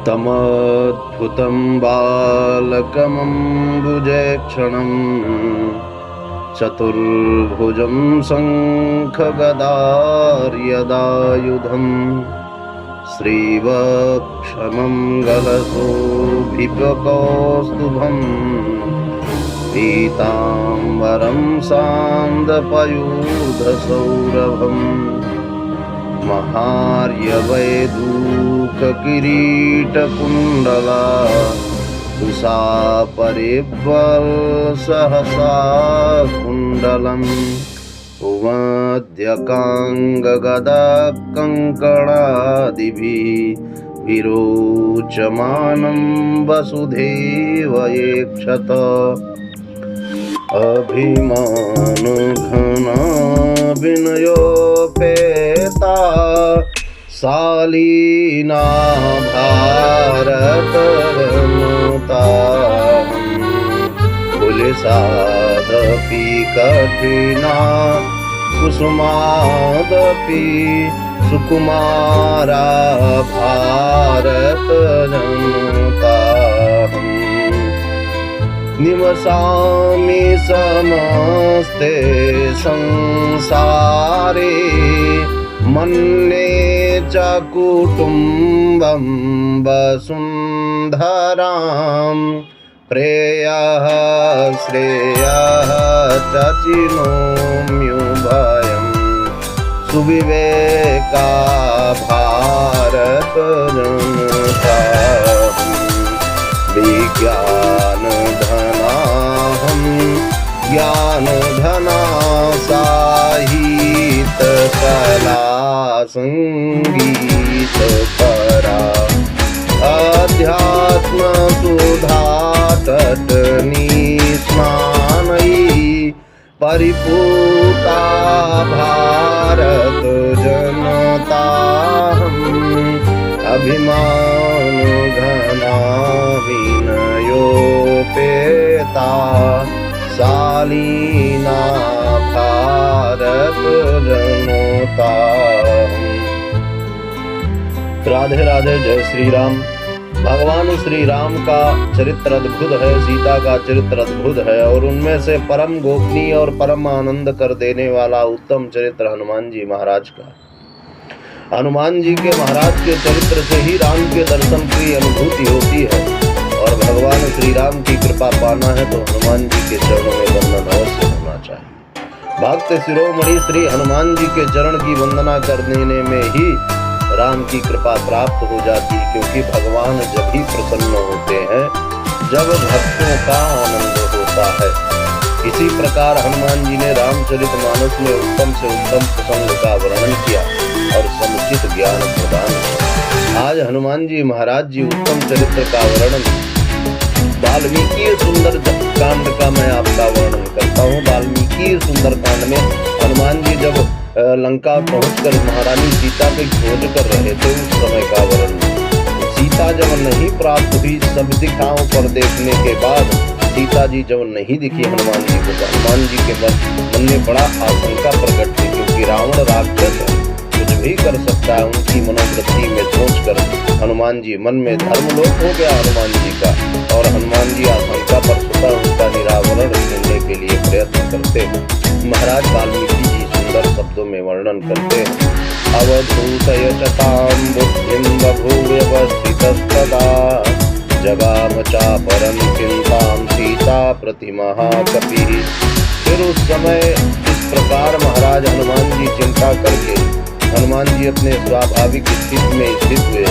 तमद्भुतं बालकमम्बुजेक्षणं चतुर्भुजं शङ्खगदार्यदायुधं श्रीवक्षमङ्गलशोभितकौस्तुभं पीताम्बरं सान्दपयूधसौरभम् महार्यवैदूखकिरीटकुण्डला तुषापरिवल्सहसा कुण्डलम् उमद्यकाङ्गगदाकङ्कणादिभिः विरोचमानं वसुधैवयेक्षत अभिमानघना विनयोपेता शालीना भारतरनुता कुलिसादपि कठिना कुसुमादपि सुकुमारा भारतरनुता निवसामि समस्ते संसारे मन्ये च कुटुम्बं वसुन्धरां प्रेयः श्रेयः च चिनोम्युभयं सुविवेका भारतजनता विज्ञानधनाहं ज्ञानधना साहित्यकला संगीतपरा अध्यात्मसुधा तटनिस्नानैः परिपूता भारत जनताहम् अभिमानघना विनयोपेता शालीना भारत जनता। राधे राधे। जय श्री राम। भगवान श्री राम का चरित्र अद्भुत है, सीता का चरित्र अद्भुत है और उनमें से परम गोपनीय और परम आनंद कर देने वाला उत्तम चरित्र हनुमान जी महाराज का। हनुमान जी के महाराज के चरित्र से ही राम के दर्शन की अनुभूति होती है और भगवान श्री राम की कृपा पाना है तो हनुमान जी के चरणों में वंदन अवश्य होना चाहिए। भक्त शिरोमणि श्री हनुमान जी के चरण की वंदना करने में ही राम की कृपा प्राप्त हो जाती है, क्योंकि भगवान जब ही प्रसन्न होते हैं जब भक्तों का आनंद होता है। इसी प्रकार हनुमान जी ने रामचरितमानस में उत्तम से उत्तम प्रसंग का वर्णन किया और समुचित ज्ञान प्रदान किया। आज हनुमान जी महाराज जी उत्तम चरित्र का वर्णन वाल्मीकि सुंदर कांड का मैं आपका वर्णन करता हूँ। वाल्मीकि सुंदर कांड में हनुमान जी जब लंका पहुंचकर महारानी सीता की खोज कर रहे थे उस समय का वर्णन। सीता जब नहीं प्राप्त हुई, सब दिखाओं पर देखने के बाद सीता जी जब नहीं दिखी हनुमान जी को, तो हनुमान जी के मन में बड़ा आशंका प्रकट थी, क्योंकि रावण राक्षस है, कुछ भी कर सकता है। उनकी मनोवृत्ति में सोचकर हनुमान जी मन में धर्मलोप हो गया हनुमान जी का, और हनुमान जी आशंका पर स्वतः उनका निरावरण करने के लिए प्रयत्न करते हैं। महाराज वाल्मीकि जी सुंदर शब्दों में वर्णन करते हैं। अवधूतय चतां बुद्धिं बभूव्यवस्थितस्तदा जगाम चापरं चिंतां सीता प्रतिमहाकपिः। फिर उस समय इस प्रकार महाराज हनुमान जी चिंता करके हनुमान जी अपने स्वाभाविक स्थिति में स्थित हुए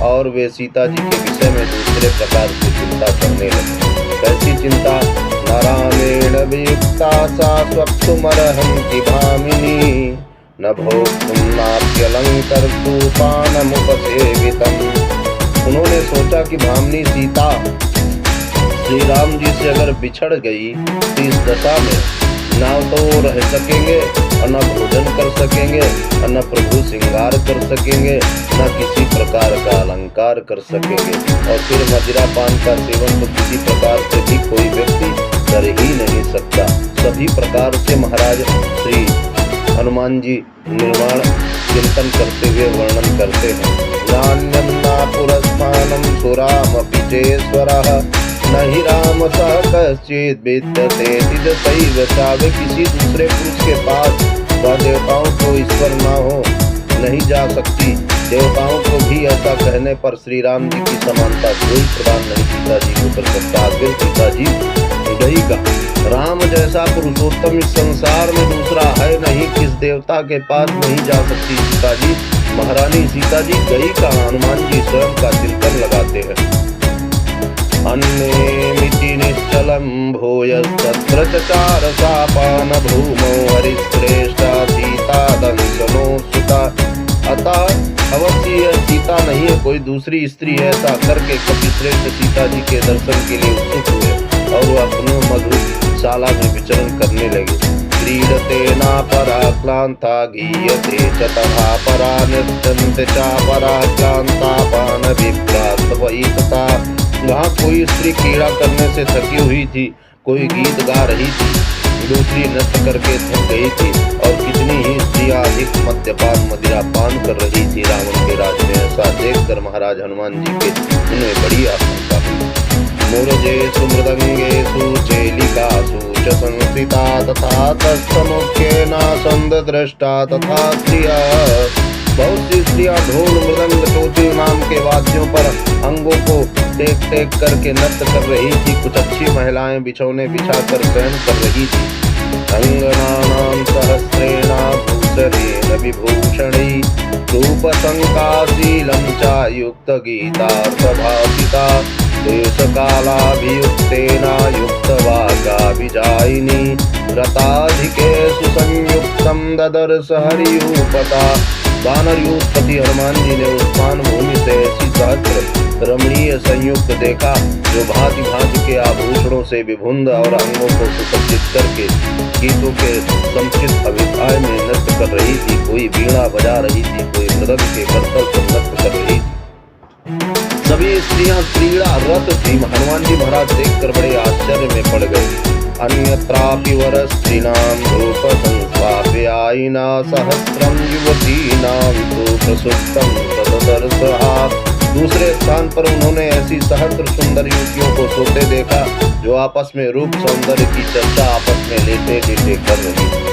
और वे सीता जी के विषय में दूसरे प्रकार से चिंता करने लगे। कैसी चिंता? नारायण वियुक्ता सा स्वप्तुमर्हन्ति भामिनी न भोक्तुं नाप्यलंकर्तुपानमुपसेवितम्। उन्होंने सोचा कि भामिनी सीता श्री राम जी से अगर बिछड़ गई तो इस दशा में ना तो रह सकेंगे और न भोजन कर सकेंगे और न प्रभु श्रृंगार कर सकेंगे, न किसी प्रकार का अलंकार कर सकेंगे। और फिर मदिरा पान का सेवन तो किसी प्रकार से भी कोई व्यक्ति कर ही नहीं सकता। सभी प्रकार से महाराज श्री हनुमान जी निर्माण चिंतन करते हुए वर्णन करते हैं। नान्यं नापुरस्थानं सुरामपि चेश्वरः न हि राम सह कश्चित् विद्यते तिजसैव चावे। किसी दूसरे पुरुष के पास वह देवताओं को ईश्वर न हो नहीं जा सकती। देवताओं को भी ऐसा कहने पर श्री राम जी की समानता कोई प्रदान नहीं सीता जी को कर सकता। आखिर सीता जी गई का राम जैसा पुरुषोत्तम इस संसार में दूसरा है नहीं, किस देवता के पास नहीं जा सकती सीता जी। महारानी सीता जी गई कहाँ, हनुमान जी स्वयं का चिंतन लगाते हैं। अन्नेमिति निश्चलं भूयस्तत्र चचार सापान भूमौ हरिश्रेष्ठा सीता दंसनो सुता। अतः अवश्य सीता नहीं है, कोई दूसरी स्त्री है। ऐसा करके कपिश्रेष्ठ सीता जी के दर्शन के लिए उत्सुक हुए और वह अपने मधुशाला में विचरण करने लगे। क्रीडते नापरा क्लांता गीयते च तथा परा नृत्यन्ते चापरा क्लांता पान विप्रास्तवयी तथा। वहाँ कोई स्त्री क्रीड़ा करने से थकी हुई थी, कोई गीत गा रही थी, दूसरी नृत्य करके थक गई थी और कितनी ही स्त्रियां अधिक मद्यपान मदिरा पान कर रही थी रावण के राज में। ऐसा देखकर महाराज हनुमान जी के उन्हें बड़ी आशंका हुई। मूर्जेषु मृदंगेषु चेलिकासु च संस्थिता तथा तत्समुख्येनासन्द दृष्टा तथा स्त्रिया। बहुत सी स्त्रियां ढोल मृदंग चोटिल नाम के वाद्यों पर अंगों को टेक टेक करके नृत्य कर रही थी। कुछ अच्छी महिलाएं बिछौने बिछाकर शयन कर रही थी। अंगनानां सहस्रेणा भूषरेण विभूषणै रूपसंकाशीलं च युक्त गीतार्थभासिता। देशकालाभियुक्तेना युक्तवागाभिजायिनी रताधिकेषु संयुक्तं ददर्श हरियूपता। वानर यूपति हनुमान जी ने उस पान भूमि से ऐसी सहस्र रमणीय संयुक्त देखा जो भांति भांति के आभूषणों से विभुंद और अंगों को सुसज्जित करके गीतों के समुचित अभिप्राय में नृत्य कर रही थी। कोई वीणा बजा रही थी, कोई मृदंग के करतल पर नृत्य कर रही थी। सभी स्त्रियां क्रीड़ा रत थी। हनुमान जी महाराज देखकर बड़े आश्चर्य में पड़ गए। अन्यत्रापि वरस्त्रीणां रूप संस्वाप्यायिना सहस्रं युवतीनां तु प्रसुप्तं तददर्शः। दूसरे स्थान पर उन्होंने ऐसी सहस्र सुंदर युवतियों को सोते देखा जो आपस में रूप सौंदर्य की चर्चा आपस में लेटे लेटे कर रही थी।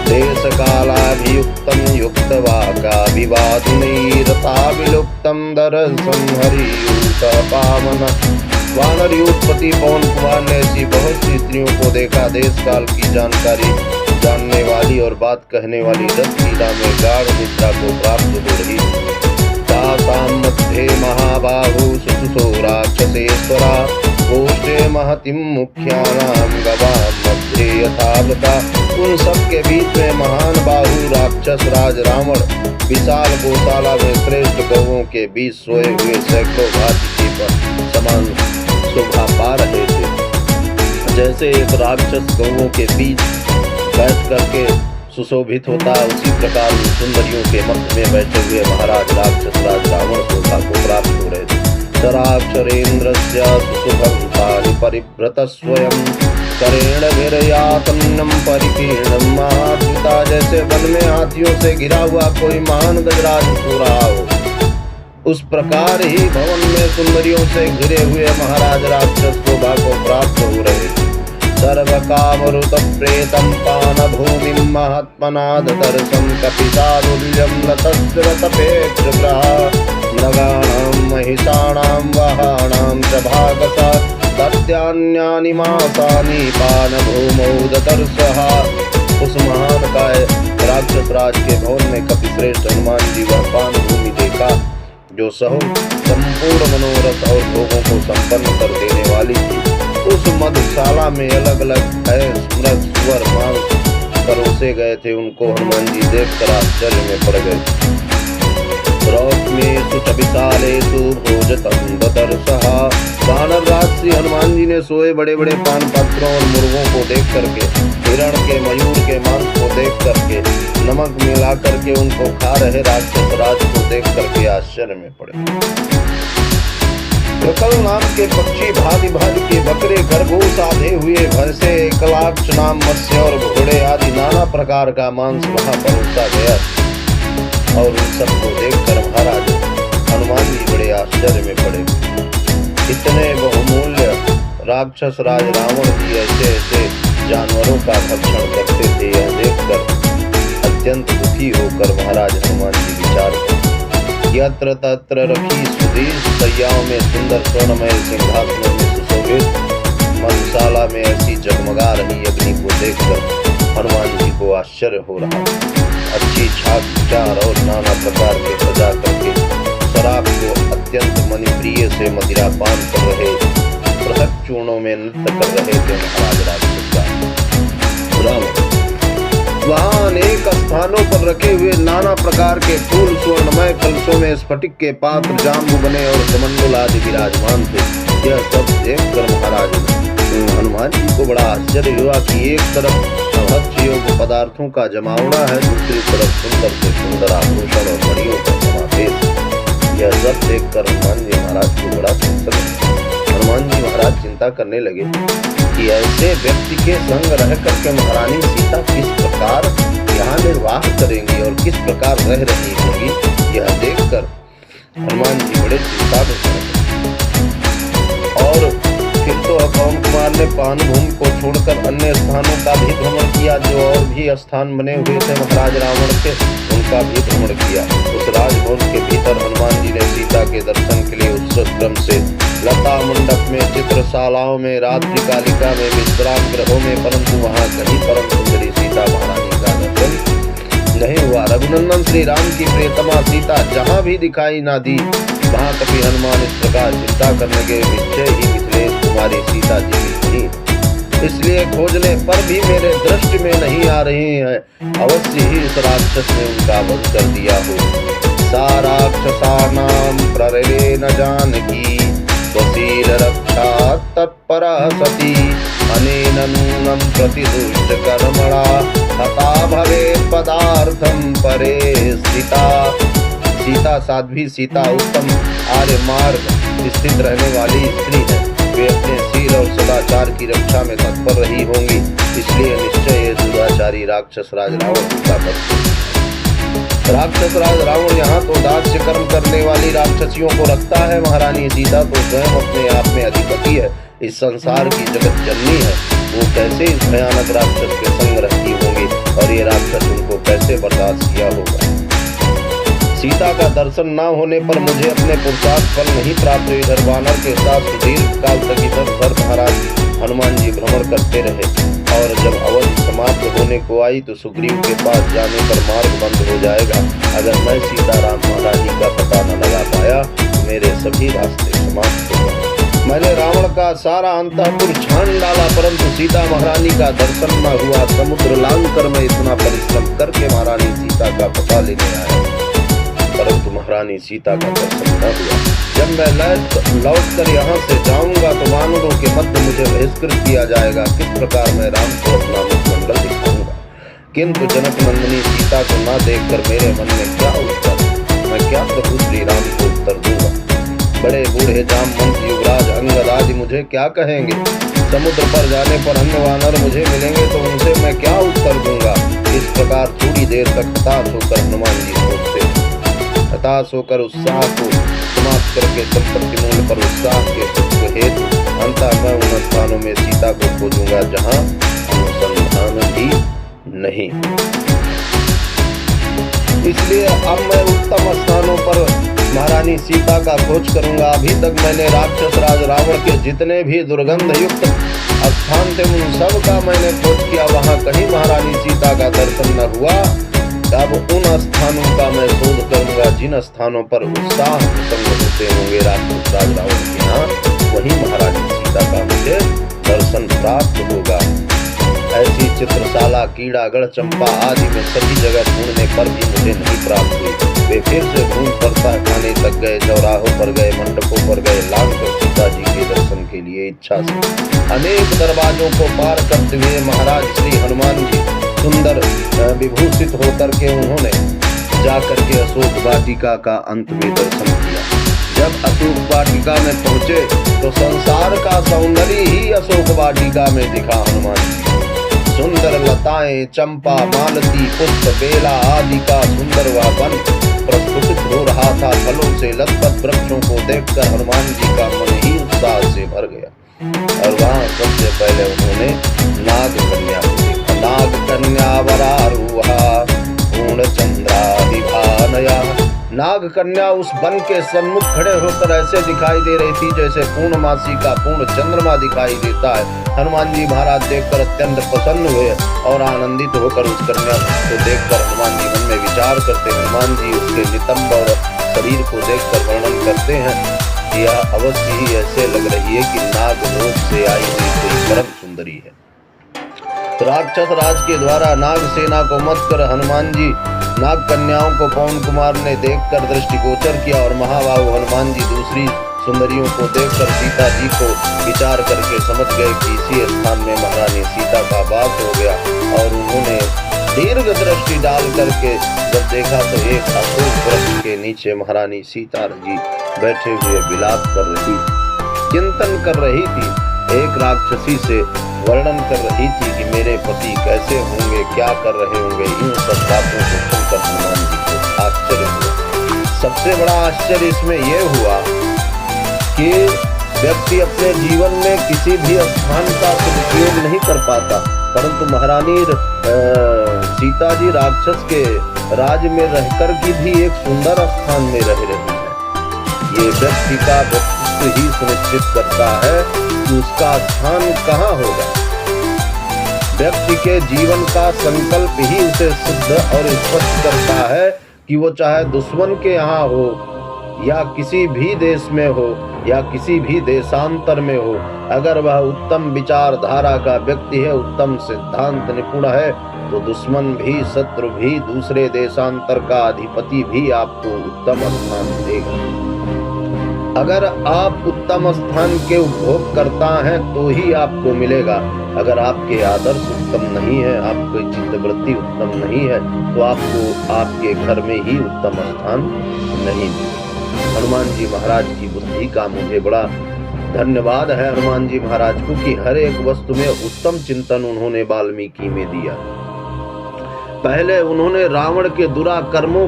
देशकालाभियुक्तं युक्तवागाभिवादिनैरताभिलुप्तं दर्शं हरियूतः पावन। वानर युगपति पवन कुमार ने ऐसी बहुत सी स्त्रियों को देखा। देश काल की जानकारी जानने वाली और बात कहने वाली रसलीला में गाढ़ निद्रा को प्राप्त हो रही थी। तासां मध्ये महाबाहु सुसुसो राक्षसेश्वरा गोष्ठे महतिं मुख्यानां गवां मध्ये यथावृता। उन सब के बीच में महान बाहु राक्षस राज रावण विशाल गौशाला में श्रेष्ठ गौओं के बीच सोए हुए सैकड़ों भांति पर समान शोभा पा रहे थे। जैसे एक राक्षस गौओं के बीच बैठ करके सुशोभित होता, उसी प्रकार उन सुंदरियों के मध्य में बैठे हुए महाराज राक्षस राज रावण शोभा को प्राप्त हो रहे थे। शराक्षरेन्द्रस्य सुशुभं तानि परिभ्रत स्वयं करेण भिरयातन्नं परिकीर्णं महाद्भुता। जैसे वन में हाथियों से घिरा हुआ कोई महान गजराज हो रहा हो, उस प्रकार ही भवन में सुंदरियों से घिरे हुए महाराज राक्षस शोभा को प्राप्त हो रहे थे। सर्वकामरुत प्रेतं पान भूमिं महात्मना ददर्शं कपितारुल्यं लतस्रतपेक्षग्रह मृगाणां महिषाणां वहाणां च भागसा तत्यान्यानि मासानि पान भूमौ ददर्शः। उस महान काय राक्षस राज के भवन में कपिश्रेष्ठ हनुमान जी वह पान भूमि देखा जो सहो संपूर्ण मनोरथ और भोगों को संपन्न कर देने वाली थी। उस मधुशाला में अलग अलग मृग सुअर मांस परोसे गए थे। उनको हनुमान जी देखकर आश्चर्य में पड़ गए। रौक्मेषु च विशालेषु भोजतं ददर्शः। वानर राज श्री हनुमान जी ने सोए बड़े बड़े पान पात्रों और मुर्गों को देख करके, हिरण के मयूर के मांस को देख करके, नमक मिला करके उनको खा रहे राक्षस राज को देख करके आश्चर्य में पड़े। प्रकल नाम के पक्षी भांति भांति के बकरे खरगोश आधे हुए भैंसे एकलाक्ष नाम मत्स्य और घोड़े आदि नाना प्रकार का मांस वहां परोसा गया और उन सबको देखकर महाराज हनुमान जी बड़े आश्चर्य में पड़े। राक्षस राज रावण भी ऐसे ऐसे जानवरों का भक्षण करते थे। यह देखकर अत्यंत दुखी होकर महाराज हनुमान जी विचार करते, यत्र तत्र रखी सुधीर सैयाओं में सुंदर स्वर्णमय सिंहासनों में सुशोभित मधुशाला में ऐसी जगमगा रही अग्नि को देखकर हनुमान जी को आश्चर्य हो रहा। अच्छी छाक विचार और नाना प्रकार के सजा करके शराब को अत्यंत मणिप्रिय से मदिरा पान कर रहे, पृथक चूर्णों में नृत्य कर रहे थे महाराज राक्षस रावण। वहां अनेक स्थानों पर रखे हुए नाना प्रकार के फूल स्वर्णमय कलशों में स्फटिक के पात्र जाम्बू बने और कमंडल आदि विराजमान थे। यह सब देखकर महाराज हनुमान जी को बड़ा आश्चर्य हुआ कि एक तरफ भक्ष्य योग्य पदार्थों का जमावड़ा है, दूसरी तरफ सुंदर से सुंदर आभूषण और मणियों का समावेश। यह सब देखकर हनुमान जी महाराज को बड़ा प्रसन्न। हनुमान जी महाराज चिंता करने लगे कि ऐसे व्यक्ति के संग रह करके महारानी सीता किस प्रकार यहाँ निर्वाह करेंगी और किस प्रकार रह रही होंगी। यह देखकर हनुमान जी बड़े चिंता में पड़ गए। और फिर तो पवन कुमार ने पानभूमि को छोड़कर अन्य स्थानों का भी भ्रमण किया, जो और भी स्थान बने हुए थे महाराज रावण के, उनका भी भ्रमण किया। उस राजभवन के भीतर हनुमान जी ने सीता के दर्शन के लिए उत्सुक क्रम से लता मंडप में, चित्रशालाओं में, रात्रि कालिका में, विश्राम गृहों में, परंतु वहां कहीं परम सुंदरी सीता महारानी का दर्शन नहीं हुआ। रघुनंदन श्री राम की प्रियतमा सीता जहाँ भी दिखाई ना दी, वहां कभी हनुमान इस प्रकार चिंता करने के निश्चय ही मिथिलेश कुमारी सीता जीवित थी, इसलिए खोजने पर भी मेरे दृष्टि में नहीं आ रही है। अवश्य ही उस राक्षस ने उनका वध कर दिया हो। सा राक्षसानाम प्ररे न जानकी स्वशील रक्षा तत्परा सती अनेन नूनम प्रतिदुष्ट कर्मणा हता भवेत् पदार्थम परे स्थिता। सीता साध्वी सीता उत्तम आर्य मार्ग स्थित रहने वाली स्त्री है। वे अपने शील और सदाचार की रक्षा में तत्पर रही होंगी, इसलिए निश्चय ये दुराचारी राक्षस राज रावण उनका वध। राक्षस राज रावण यहाँ तो दास्य कर्म करने वाली राक्षसियों को रखता है, महारानी सीता तो स्वयं अपने आप में अधिपति है, इस संसार की जगत जननी है। वो कैसे इस भयानक राक्षस के संग रहती होंगी और ये राक्षस उनको कैसे बर्दाश्त किया होगा। सीता का दर्शन न होने पर मुझे अपने पुरुषार्थ फल नहीं प्राप्त हुई। इधर वानर के साथ सुदीर्घ काल तक इधर महाराज हनुमान जी भ्रमण करते रहे और जब अवधि समाप्त होने को आई तो सुग्रीव के पास जाने पर मार्ग बंद हो जाएगा। अगर मैं सीताराम महारानी का पता न लगा पाया तो मेरे सभी रास्ते समाप्त हो गए। मैंने रावण का सारा अंतःपुर छान डाला, परंतु सीता महारानी का दर्शन न हुआ। समुद्र लांघकर मैं इतना परिश्रम करके महारानी सीता का पता लेने आया, परंतु महारानी सीता का दर्शन न हुआ। जब मैं लौट कर यहाँ से जाऊंगा तो वानरों के मध्य मुझे बहिष्कृत किया जाएगा। किस प्रकार मैं राम को अपना मुखमंडल दिखाऊंगा। किंतु जनक नंदिनी सीता को न देखकर मेरे मन में क्या उत्तर, मैं क्या प्रभु श्री राम को उत्तर दूंगा। बड़े बूढ़े जामवंत युवराज अंगद आदि मुझे क्या कहेंगे। समुद्र पर जाने पर अन्य वानर मुझे मिलेंगे तो उनसे मैं क्या उत्तर दूंगा। इस प्रकार थोड़ी देर तक हताश होकर हनुमान जी सोचते, हताश होकर उत्साह को समाप्त करके संपत्ति मूल्य पर उत्साह के सुख हेतु अंततः मैं उन स्थानों में सीता को खोजूंगा जहां अनुसंधान भी नहीं। इसलिए अब मैं उत्तम स्थानों पर महारानी सीता का खोज करूंगा। अभी तक मैंने राक्षस राज रावण के जितने भी दुर्गंध युक्त स्थान थे उन सब का मैंने खोज किया, वहां कहीं महारानी सीता का दर्शन न हुआ। अब उन स्थानों का मैं शोध करूंगा जिन स्थानों पर उत्साह प्रसंग होते होंगे राक्षस राज रावण के यहाँ, वहीं महारानी सीता का मुझे दर्शन प्राप्त होगा। ऐसी चित्रशाला, कीड़ागढ़, चंपा आदि में सभी जगह ढूंढने पर भी मुझे नहीं प्राप्त हुई। वे फिर से घूम पड़ता खाने तक गए, चौराहों पर गए, मंडपों पर गए, लांघ कर सीता जी के दर्शन के लिए इच्छा से अनेक दरवाजों को पार करते हुए महाराज श्री हनुमान जी सुंदर विभूषित होकर के उन्होंने जाकर के अशोक वाटिका का अंत में दर्शन किया। जब अशोक वाटिका में पहुंचे तो संसार का सौंदर्य ही अशोक वाटिका में दिखा। हनुमान जी सुंदर लताएं, चंपा, मालती, पुष्प, बेला आदि का सुंदर वह वन प्रस्फुटित हो रहा था। फलों से लथपथ वृक्षों को देखकर हनुमान जी का मन ही उत्साह से भर गया। और वहाँ सबसे पहले उन्होंने नाग कन्या को देखा। नाग कन्या वरारूहा पूर्ण चंद्रादिभानया। नाग कन्या उस वन के सम्मुख खड़े होकर ऐसे दिखाई दे रही थी जैसे पूर्णमासी का पूर्ण चंद्रमा दिखाई देता है। हनुमान जी महाराज देखकर अत्यंत प्रसन्न हुए और आनंदित होकर उस कन्या को देखकर हनुमान जी मन में विचार करते। हनुमान जी उसके नितंब और शरीर को देखकर वर्णन करते हैं, यह अवश्य ही ऐसे लग रही है कि नाग लोक से आई हुई कोई परम सुंदरी है। राक्षस राज के द्वारा नाग सेना को मत कर हनुमान जी नाग कन्याओं को पवन कुमार ने देखकर दृष्टिगोचर किया और महाबाहु हनुमान जी दूसरी सुंदरियों को देखकर सीता जी को विचार करके समझ गए कि इसी स्थान में महारानी सीता का वास हो गया। और उन्होंने दीर्घ दृष्टि डाल करके जब देखा तो एक अशोक वृक्ष के नीचे महारानी सीता जी बैठे हुए विलाप कर रही, चिंतन कर रही थी। एक राक्षसी से वर्णन कर रही थी कि मेरे पति कैसे होंगे, क्या कर रहे होंगे। इन सब बातों को सुनकर हनुमान जी को आश्चर्य हुआ। सबसे बड़ा आश्चर्य इसमें यह हुआ कि व्यक्ति अपने जीवन में किसी भी स्थान का उपयोग नहीं कर पाता, परंतु महारानी सीता जी राक्षस के राज में रहकर की भी एक सुंदर स्थान में रह रही है। ये व्यक्ति का व्यक्तित्व ही सुनिश्चित करता है कि उसका स्थान कहाँ होगा। व्यक्ति के जीवन का संकल्प ही उसे सिद्ध और स्पष्ट करता है कि वो चाहे दुश्मन के यहाँ हो या किसी भी देश में हो या किसी भी देशांतर में हो, अगर वह उत्तम विचारधारा का व्यक्ति है, उत्तम सिद्धांत निपुण है, तो दुश्मन भी, शत्रु भी, दूसरे देशांतर का अधिपति भी आपको उत्तम स्थान देगा। अगर आप उत्तम स्थान के उपभोग करता है तो ही आपको मिलेगा। अगर आपके आदर्श उत्तम नहीं है, आपकी चित्तवृत्ति उत्तम नहीं है, तो आपको आपके घर में ही उत्तम स्थान नहीं मिलेगा। हनुमान जी महाराज की बुद्धि का मुझे बड़ा धन्यवाद है हनुमान जी महाराज को कि हर एक वस्तु में उत्तम चिंतन उन्होंने वाल्मीकि में दिया। पहले उन्होंने रावण के दुराकर्मों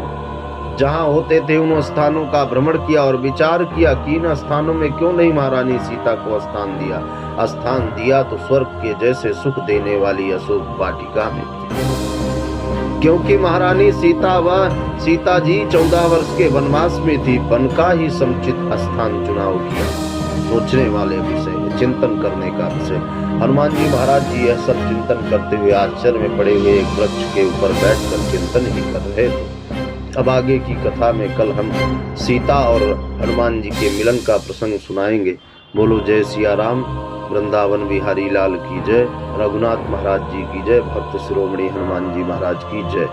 जहां होते थे उन स्थानों का भ्रमण किया और विचार किया कि इन स्थानों में क्यों नहीं महारानी सीता को स्थान दिया। स्थान दिया तो स्वर्ग के जैसे सुख देने वाली अशोक वाटिका में, क्योंकि महारानी सीता जी 14 वर्ष के वनवास में थी। वन का ही समुचित स्थान चुनाव किया। सोचने वाले विषय, चिंतन करने का विषय। हनुमान जी महाराज जी यह सब चिंतन करते हुए आश्चर्य में पड़े हुए एक वृक्ष के ऊपर बैठकर चिंतन ही कर रहे थे। अब आगे की कथा में कल हम सीता और हनुमान जी के मिलन का प्रसंग सुनाएंगे। बोलो जय सिया राम। वृंदावन बिहारी लाल की जय। रघुनाथ महाराज जी की जय। भक्त शिरोमणि हनुमान जी महाराज की जय।